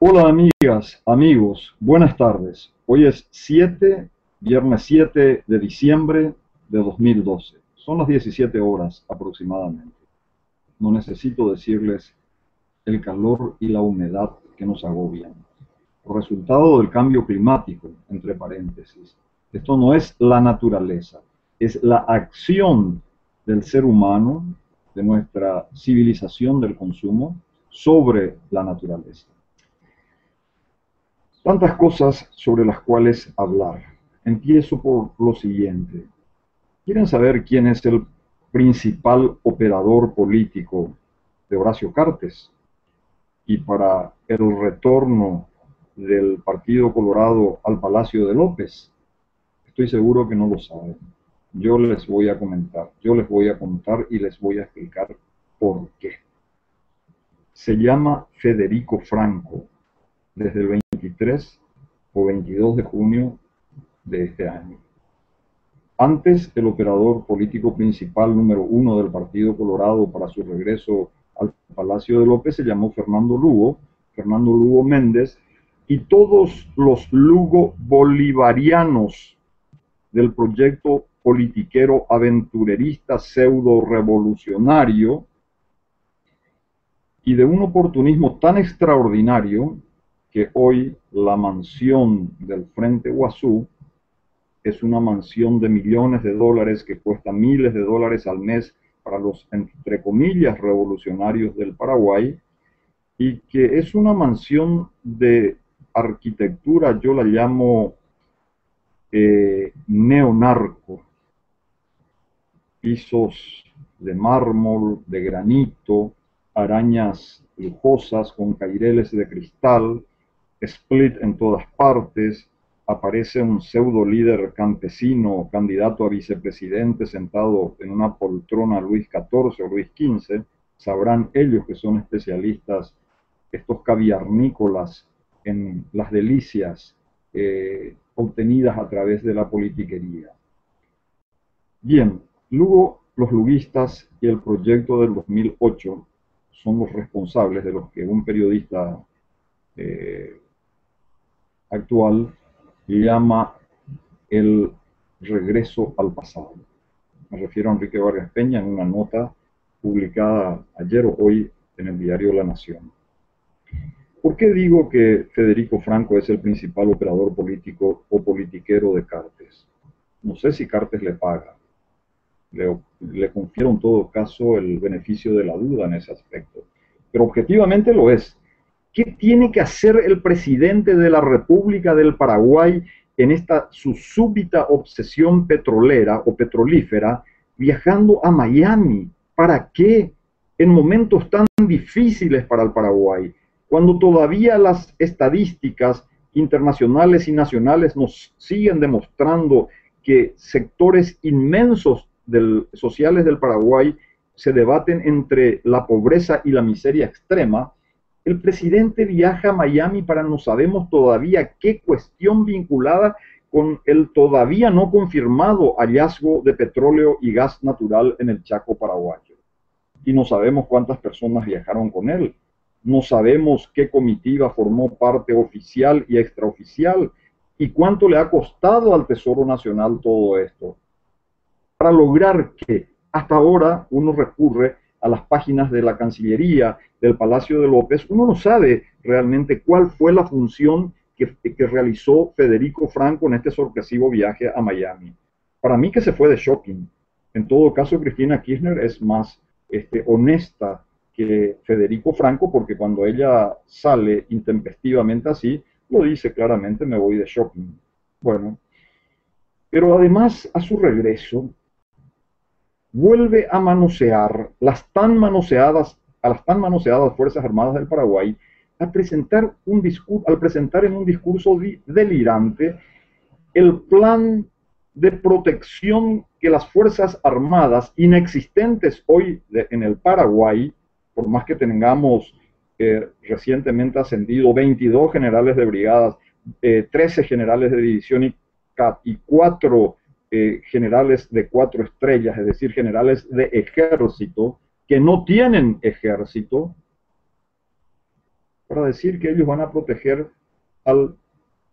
Hola amigas, amigos, buenas tardes. Hoy es viernes 7 de diciembre de 2012. Son las 17 horas aproximadamente. No necesito decirles el calor y la humedad que nos agobian. Resultado del cambio climático, entre paréntesis. Esto no es la naturaleza, es la acción del ser humano, de nuestra civilización del consumo, sobre la naturaleza. Tantas cosas sobre las cuales hablar. Empiezo por lo siguiente. ¿Quieren saber quién es el principal operador político de Horacio Cartes? Y para el retorno del Partido Colorado al Palacio de López, estoy seguro que no lo saben. Yo les voy a comentar, yo les voy a contar y les voy a explicar por qué. Se llama Federico Franco, desde el 23 o 22 de junio de este año. Antes, el operador político principal número 1 del Partido Colorado para su regreso al Palacio de López se llamó Fernando Lugo Méndez, y todos los Lugo bolivarianos del proyecto politiquero aventurerista pseudo revolucionario y de un oportunismo tan extraordinario que hoy la mansión del Frente Guazú es una mansión de millones de dólares que cuesta miles de dólares al mes para los, entre comillas, revolucionarios del Paraguay, y que es una mansión de arquitectura, yo la llamo neonarco, pisos de mármol, de granito, arañas lujosas con caireles de cristal, split en todas partes, aparece un pseudo líder campesino, candidato a vicepresidente, sentado en una poltrona Luis XIV o Luis XV. Sabrán ellos que son especialistas, estos caviarnícolas, en las delicias obtenidas a través de la politiquería. Bien, luego los luguistas y el proyecto del 2008 son los responsables de los que un periodista actual llama el regreso al pasado. Me refiero a Enrique Vargas Peña en una nota publicada ayer o hoy en el diario La Nación. ¿Por qué digo que Federico Franco es el principal operador político o politiquero de Cartes? No sé si Cartes le paga. Le confiero en todo caso el beneficio de la duda en ese aspecto. Pero objetivamente lo es. ¿Qué tiene que hacer el presidente de la República del Paraguay en esta su súbita obsesión petrolera o petrolífera viajando a Miami? ¿Para qué? En momentos tan difíciles para el Paraguay, cuando todavía las estadísticas internacionales y nacionales nos siguen demostrando que sectores inmensos sociales del Paraguay se debaten entre la pobreza y la miseria extrema. El presidente viaja a Miami para no sabemos todavía qué cuestión vinculada con el todavía no confirmado hallazgo de petróleo y gas natural en el Chaco paraguayo. Y no sabemos cuántas personas viajaron con él. No sabemos qué comitiva formó parte oficial y extraoficial y cuánto le ha costado al Tesoro Nacional todo esto. Para lograr que hasta ahora uno recurre a las páginas de la Cancillería, del Palacio de López, uno no sabe realmente cuál fue la función que realizó Federico Franco en este sorpresivo viaje a Miami. Para mí que se fue de shocking. En todo caso, Cristina Kirchner es más honesta que Federico Franco, porque cuando ella sale intempestivamente así, lo dice claramente: me voy de shopping. Bueno, pero además a su regreso vuelve a manosear a las tan manoseadas Fuerzas Armadas del Paraguay al presentar en un discurso delirante el plan de protección que las Fuerzas Armadas, inexistentes hoy en el Paraguay, por más que tengamos recientemente ascendido 22 generales de brigadas, 13 generales de división y 4 generales de 4 estrellas, es decir, generales de ejército, que no tienen ejército, para decir que ellos van a proteger al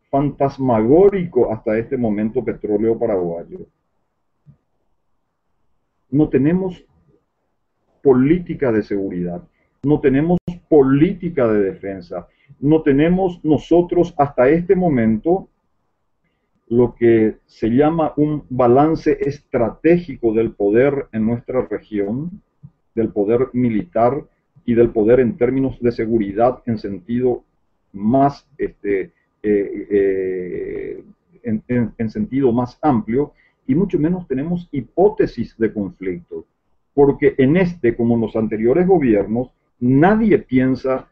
fantasmagórico hasta este momento petróleo paraguayo. No tenemos política de seguridad, no tenemos política de defensa, no tenemos nosotros hasta este momento lo que se llama un balance estratégico del poder en nuestra región, del poder militar y del poder en términos de seguridad en sentido más, en sentido más amplio, y mucho menos tenemos hipótesis de conflicto, porque en este, como en los anteriores gobiernos, nadie piensa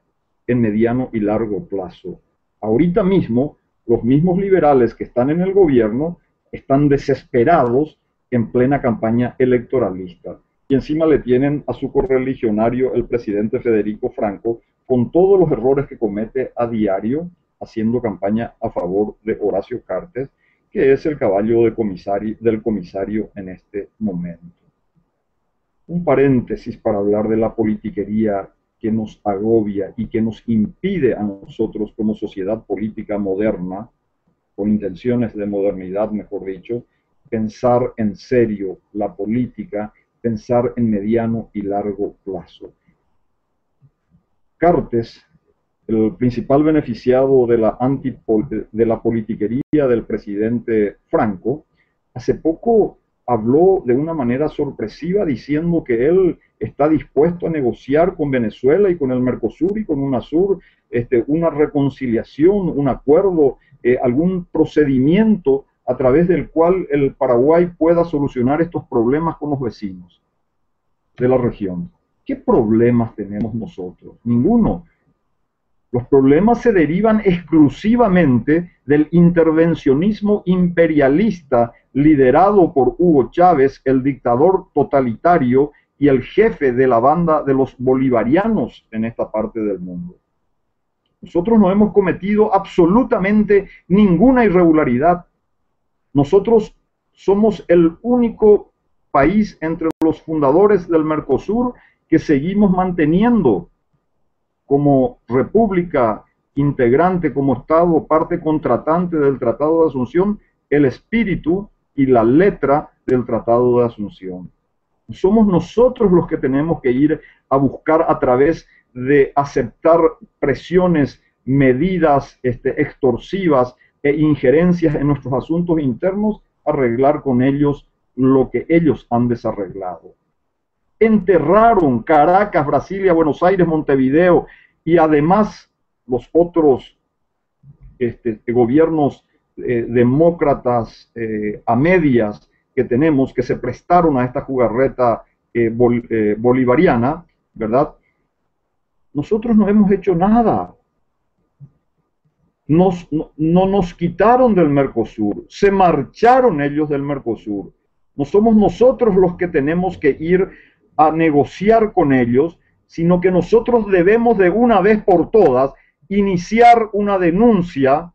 en mediano y largo plazo. Ahorita mismo, los mismos liberales que están en el gobierno están desesperados en plena campaña electoralista. Y encima le tienen a su correligionario, el presidente Federico Franco, con todos los errores que comete a diario, haciendo campaña a favor de Horacio Cartes, que es el caballo del comisario en este momento. Un paréntesis para hablar de la politiquería que nos agobia y que nos impide a nosotros como sociedad política moderna, con intenciones de modernidad, mejor dicho, pensar en serio la política, pensar en mediano y largo plazo. Cartes, el principal beneficiado de la politiquería del presidente Franco, hace poco habló de una manera sorpresiva diciendo que él está dispuesto a negociar con Venezuela y con el Mercosur y con UNASUR una reconciliación, un acuerdo, algún procedimiento a través del cual el Paraguay pueda solucionar estos problemas con los vecinos de la región. ¿Qué problemas tenemos nosotros? Ninguno. Los problemas se derivan exclusivamente del intervencionismo imperialista liderado por Hugo Chávez, el dictador totalitario y el jefe de la banda de los bolivarianos en esta parte del mundo. Nosotros no hemos cometido absolutamente ninguna irregularidad. Nosotros somos el único país entre los fundadores del Mercosur que seguimos manteniendo como república integrante, como Estado, parte contratante del Tratado de Asunción, el espíritu y la letra del Tratado de Asunción. Somos nosotros los que tenemos que ir a buscar a través de aceptar presiones, medidas extorsivas e injerencias en nuestros asuntos internos, arreglar con ellos lo que ellos han desarreglado. Enterraron Caracas, Brasilia, Buenos Aires, Montevideo y además los otros gobiernos demócratas a medias que tenemos, que se prestaron a esta jugarreta bolivariana, ¿verdad? Nosotros no hemos hecho nada. No nos quitaron del Mercosur, se marcharon ellos del Mercosur. No somos nosotros los que tenemos que ir a negociar con ellos, sino que nosotros debemos de una vez por todas iniciar una denuncia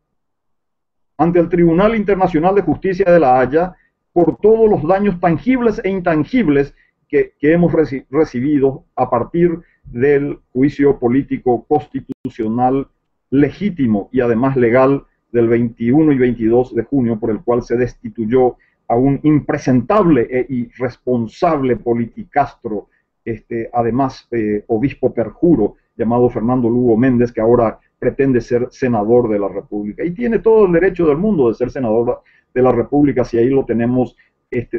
ante el Tribunal Internacional de Justicia de La Haya por todos los daños tangibles e intangibles que hemos recibido a partir del juicio político constitucional legítimo y además legal del 21 y 22 de junio, por el cual se destituyó a un impresentable e irresponsable politicastro, además obispo perjuro, llamado Fernando Lugo Méndez, que ahora pretende ser senador de la República. Y tiene todo el derecho del mundo de ser senador de la República, si ahí lo tenemos,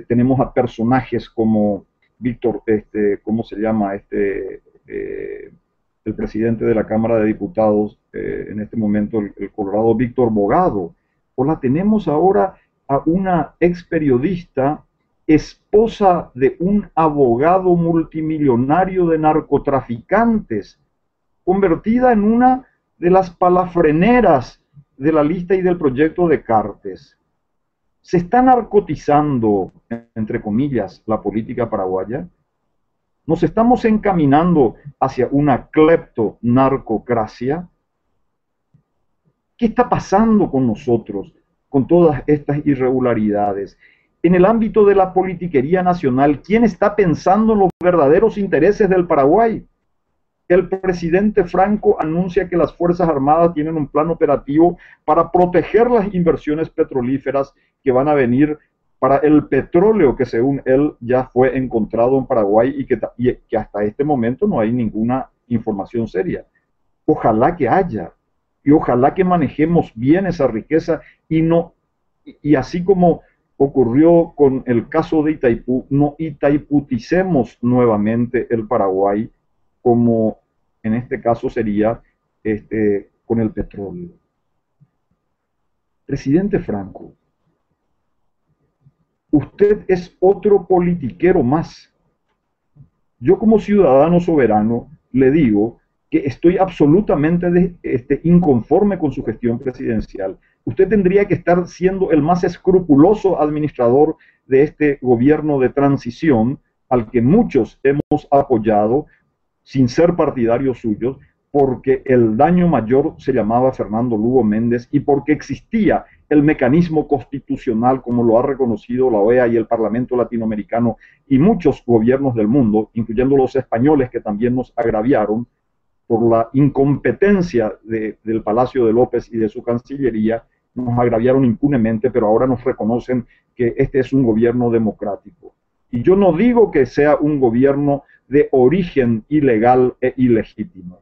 tenemos a personajes como Víctor, ¿cómo se llama? El presidente de la Cámara de Diputados, en este momento el colorado Víctor Bogado, o la tenemos ahora a una ex periodista, esposa de un abogado multimillonario de narcotraficantes, convertida en una de las palafreneras de la lista y del proyecto de Cartes. ¿Se está narcotizando, entre comillas, la política paraguaya? ¿Nos estamos encaminando hacia una clepto-narcocracia? ¿Qué está pasando con nosotros, con todas estas irregularidades? En el ámbito de la politiquería nacional, ¿quién está pensando en los verdaderos intereses del Paraguay? el presidente Franco anuncia que las Fuerzas Armadas tienen un plan operativo para proteger las inversiones petrolíferas que van a venir para el petróleo que según él ya fue encontrado en Paraguay y que hasta este momento no hay ninguna información seria. Ojalá que haya, y ojalá que manejemos bien esa riqueza y así como ocurrió con el caso de Itaipú, no itaiputicemos nuevamente el Paraguay como en este caso sería con el petróleo. Presidente Franco, usted es otro politiquero más. Yo como ciudadano soberano le digo que estoy absolutamente inconforme con su gestión presidencial. Usted tendría que estar siendo el más escrupuloso administrador de este gobierno de transición al que muchos hemos apoyado sin ser partidarios suyos, porque el daño mayor se llamaba Fernando Lugo Méndez y porque existía el mecanismo constitucional como lo ha reconocido la OEA y el Parlamento Latinoamericano y muchos gobiernos del mundo, incluyendo los españoles que también nos agraviaron por la incompetencia del Palacio de López y de su Cancillería, nos agraviaron impunemente, pero ahora nos reconocen que este es un gobierno democrático. Y yo no digo que sea un gobierno de origen ilegal e ilegítimo,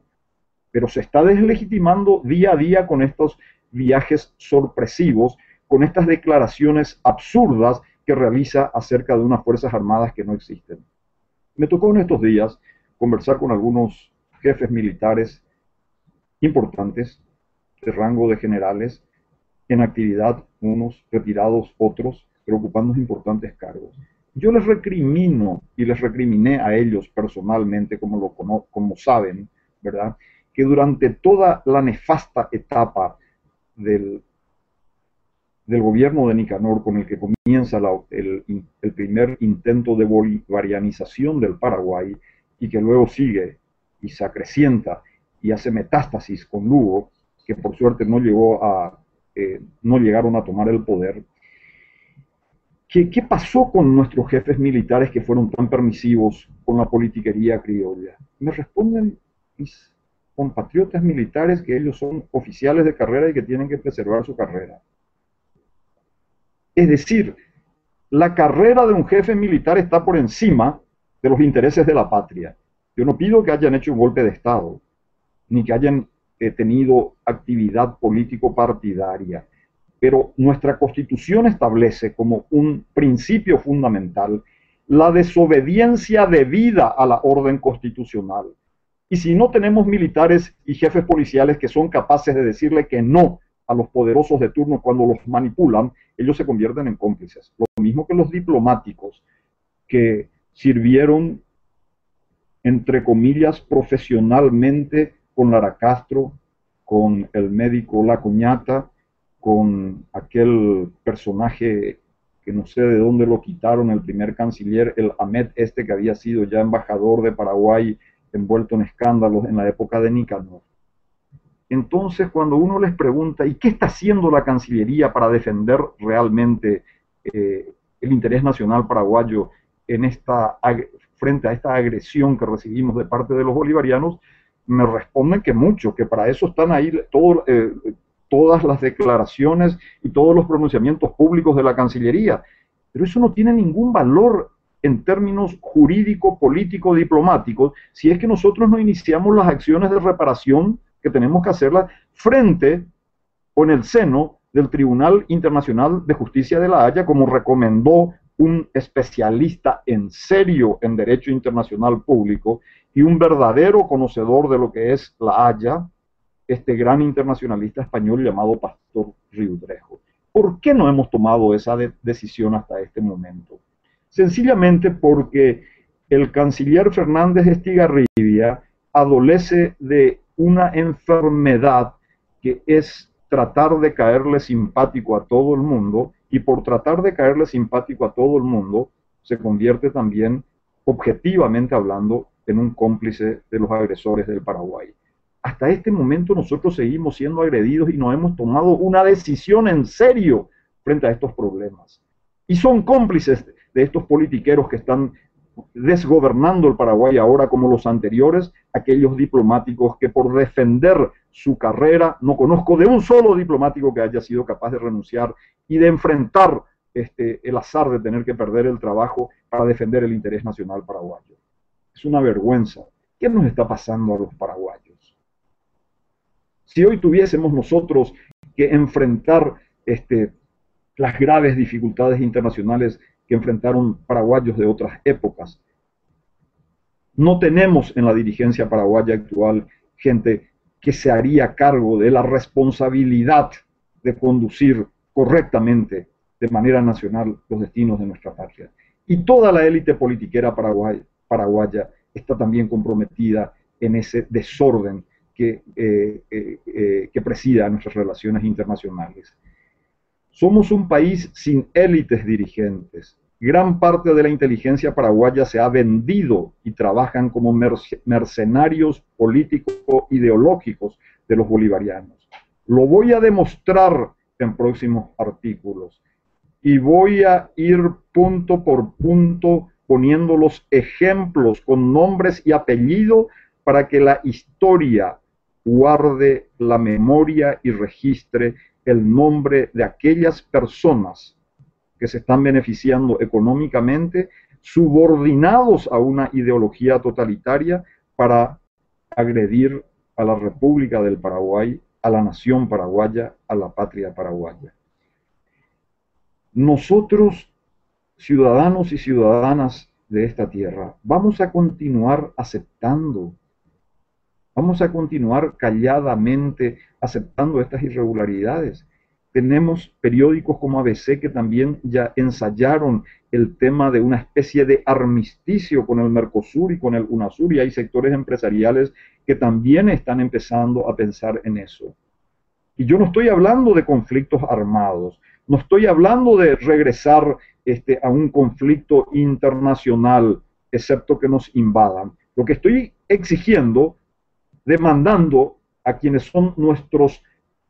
pero se está deslegitimando día a día con estos viajes sorpresivos, con estas declaraciones absurdas que realiza acerca de unas Fuerzas Armadas que no existen. Me tocó en estos días conversar con algunos jefes militares importantes, de rango de generales, en actividad, unos retirados, otros, pero ocupando importantes cargos. Yo les recrimino y les recriminé a ellos personalmente, como saben, ¿verdad?, que durante toda la nefasta etapa del gobierno de Nicanor, con el que comienza el primer intento de bolivarianización del Paraguay, y que luego sigue y se acrecienta y hace metástasis con Lugo, que por suerte no llegaron a tomar el poder. ¿Qué pasó con nuestros jefes militares que fueron tan permisivos con la politiquería criolla? Me responden mis compatriotas militares que ellos son oficiales de carrera y que tienen que preservar su carrera. Es decir, la carrera de un jefe militar está por encima de los intereses de la patria. Yo no pido que hayan hecho un golpe de Estado, ni que hayan tenido actividad político-partidaria, pero nuestra Constitución establece como un principio fundamental la desobediencia debida a la orden constitucional. Y si no tenemos militares y jefes policiales que son capaces de decirle que no a los poderosos de turno cuando los manipulan, ellos se convierten en cómplices. Lo mismo que los diplomáticos que sirvieron, entre comillas, profesionalmente con Lara Castro, con el médico La Coñata, con aquel personaje que no sé de dónde lo quitaron, el primer canciller, el Ahmed que había sido ya embajador de Paraguay, envuelto en escándalos en la época de Nicanor. Entonces, cuando uno les pregunta, ¿y qué está haciendo la Cancillería para defender realmente el interés nacional paraguayo frente a esta agresión que recibimos de parte de los bolivarianos? Me responden que mucho, que para eso están ahí todas las declaraciones y todos los pronunciamientos públicos de la Cancillería. Pero eso no tiene ningún valor en términos jurídico, político, diplomáticos, si es que nosotros no iniciamos las acciones de reparación que tenemos que hacerlas frente o en el seno del Tribunal Internacional de Justicia de la Haya, como recomendó un especialista en serio en derecho internacional público y un verdadero conocedor de lo que es la Haya, este gran internacionalista español llamado Pastor Riudrejo. ¿Por qué no hemos tomado esa decisión hasta este momento? Sencillamente porque el canciller Fernández Estigarribia adolece de una enfermedad que es tratar de caerle simpático a todo el mundo, y por tratar de caerle simpático a todo el mundo se convierte también, objetivamente hablando, en un cómplice de los agresores del Paraguay. Hasta este momento nosotros seguimos siendo agredidos y no hemos tomado una decisión en serio frente a estos problemas. Y son cómplices de estos politiqueros que están desgobernando el Paraguay ahora como los anteriores, aquellos diplomáticos que por defender su carrera, no conozco de un solo diplomático que haya sido capaz de renunciar y de enfrentar el azar de tener que perder el trabajo para defender el interés nacional paraguayo. Es una vergüenza. ¿Qué nos está pasando a los paraguayos? Si hoy tuviésemos nosotros que enfrentar las graves dificultades internacionales que enfrentaron paraguayos de otras épocas, no tenemos en la dirigencia paraguaya actual gente que se haría cargo de la responsabilidad de conducir correctamente de manera nacional los destinos de nuestra patria. Y toda la élite politiquera paraguaya está también comprometida en ese desorden que presida nuestras relaciones internacionales. Somos un país sin élites dirigentes. Gran parte de la inteligencia paraguaya se ha vendido y trabajan como mercenarios político-ideológicos de los bolivarianos. Lo voy a demostrar en próximos artículos y voy a ir punto por punto poniendo los ejemplos con nombres y apellido para que la historia guarde la memoria y registre el nombre de aquellas personas que se están beneficiando económicamente, subordinados a una ideología totalitaria para agredir a la República del Paraguay, a la nación paraguaya, a la patria paraguaya. Nosotros, ciudadanos y ciudadanas de esta tierra, vamos a continuar aceptando, vamos a continuar calladamente aceptando estas irregularidades. Tenemos periódicos como ABC que también ya ensayaron el tema de una especie de armisticio con el Mercosur y con el UNASUR, y hay sectores empresariales que también están empezando a pensar en eso. Y yo no estoy hablando de conflictos armados, no estoy hablando de regresar a un conflicto internacional, excepto que nos invadan. Lo que estoy exigiendo, demandando a quienes son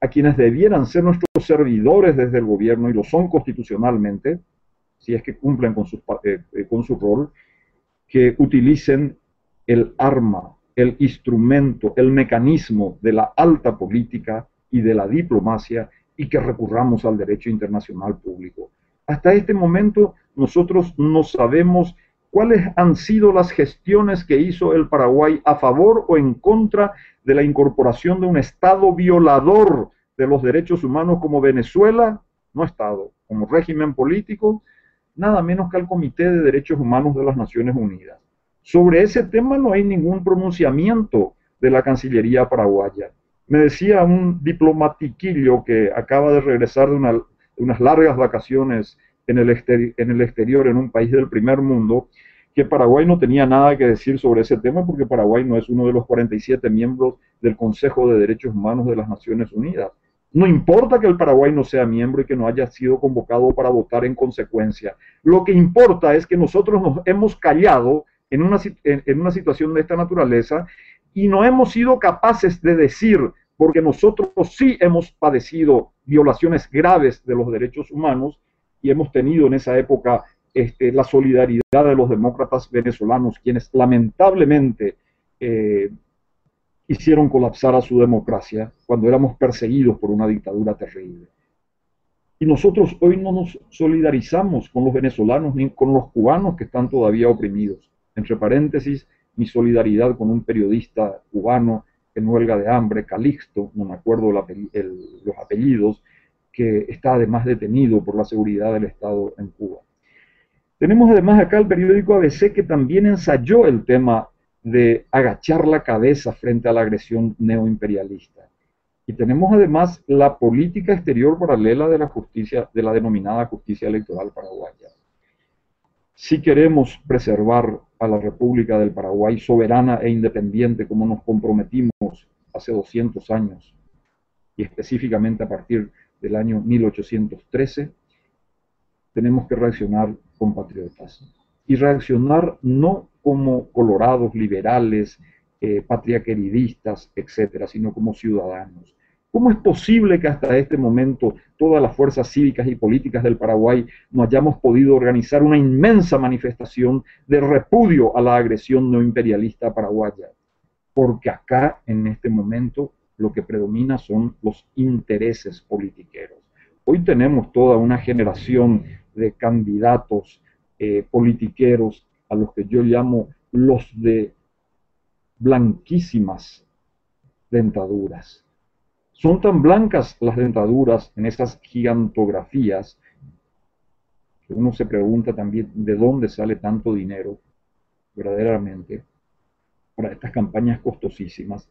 a quienes debieran ser nuestros servidores desde el gobierno, y lo son constitucionalmente, si es que cumplen con su rol, que utilicen el arma, el instrumento, el mecanismo de la alta política y de la diplomacia, y que recurramos al derecho internacional público. Hasta este momento nosotros no sabemos cuáles han sido las gestiones que hizo el Paraguay a favor o en contra de la incorporación de un Estado violador de los derechos humanos como Venezuela, no Estado, como régimen político, nada menos que al Comité de Derechos Humanos de las Naciones Unidas. Sobre ese tema no hay ningún pronunciamiento de la Cancillería paraguaya. Me decía un diplomatiquillo que acaba de regresar de unas largas vacaciones en el exterior, en un país del primer mundo, que Paraguay no tenía nada que decir sobre ese tema porque Paraguay no es uno de los 47 miembros del Consejo de Derechos Humanos de las Naciones Unidas. No importa que el Paraguay no sea miembro y que no haya sido convocado para votar en consecuencia. Lo que importa es que nosotros nos hemos callado en una situación de esta naturaleza y no hemos sido capaces de decir, porque nosotros sí hemos padecido violaciones graves de los derechos humanos y hemos tenido en esa época la solidaridad de los demócratas venezolanos, quienes lamentablemente hicieron colapsar a su democracia cuando éramos perseguidos por una dictadura terrible. Y nosotros hoy no nos solidarizamos con los venezolanos ni con los cubanos que están todavía oprimidos. Entre paréntesis, mi solidaridad con un periodista cubano en huelga de hambre, Calixto, no me acuerdo los apellidos, que está además detenido por la seguridad del Estado en Cuba. Tenemos además acá el periódico ABC que también ensayó el tema de agachar la cabeza frente a la agresión neoimperialista. Y tenemos además la política exterior paralela de la justicia, de la denominada justicia electoral paraguaya. Si queremos preservar a la República del Paraguay soberana e independiente como nos comprometimos hace 200 años, y específicamente a partir del año 1813, tenemos que reaccionar compatriotas. Y reaccionar no como colorados, liberales, patriaqueridistas, etcétera, sino como ciudadanos. ¿Cómo es posible que hasta este momento todas las fuerzas cívicas y políticas del Paraguay no hayamos podido organizar una inmensa manifestación de repudio a la agresión neoimperialista paraguaya? Porque acá, en este momento, lo que predomina son los intereses politiqueros. Hoy tenemos toda una generación de candidatos politiqueros a los que yo llamo los de blanquísimas dentaduras. Son tan blancas las dentaduras en esas gigantografías que uno se pregunta también de dónde sale tanto dinero verdaderamente para estas campañas costosísimas,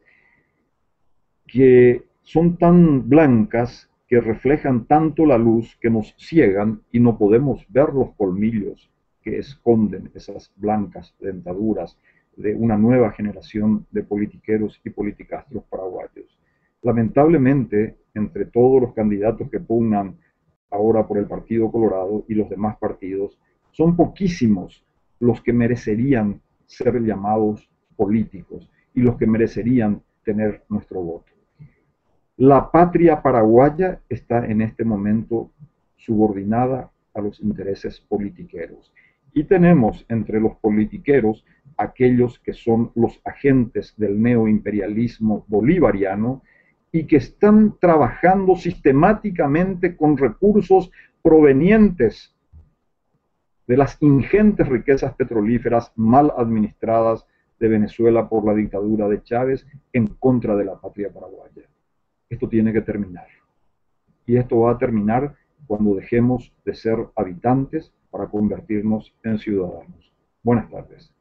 que son tan blancas que reflejan tanto la luz que nos ciegan y no podemos ver los colmillos que esconden esas blancas dentaduras de una nueva generación de politiqueros y politicastros paraguayos. Lamentablemente, entre todos los candidatos que pugnan ahora por el Partido Colorado y los demás partidos, son poquísimos los que merecerían ser llamados políticos y los que merecerían tener nuestro voto. La patria paraguaya está en este momento subordinada a los intereses politiqueros. Y tenemos entre los politiqueros aquellos que son los agentes del neoimperialismo bolivariano y que están trabajando sistemáticamente con recursos provenientes de las ingentes riquezas petrolíferas mal administradas de Venezuela por la dictadura de Chávez en contra de la patria paraguaya. Esto tiene que terminar. Y esto va a terminar cuando dejemos de ser habitantes para convertirnos en ciudadanos. Buenas tardes.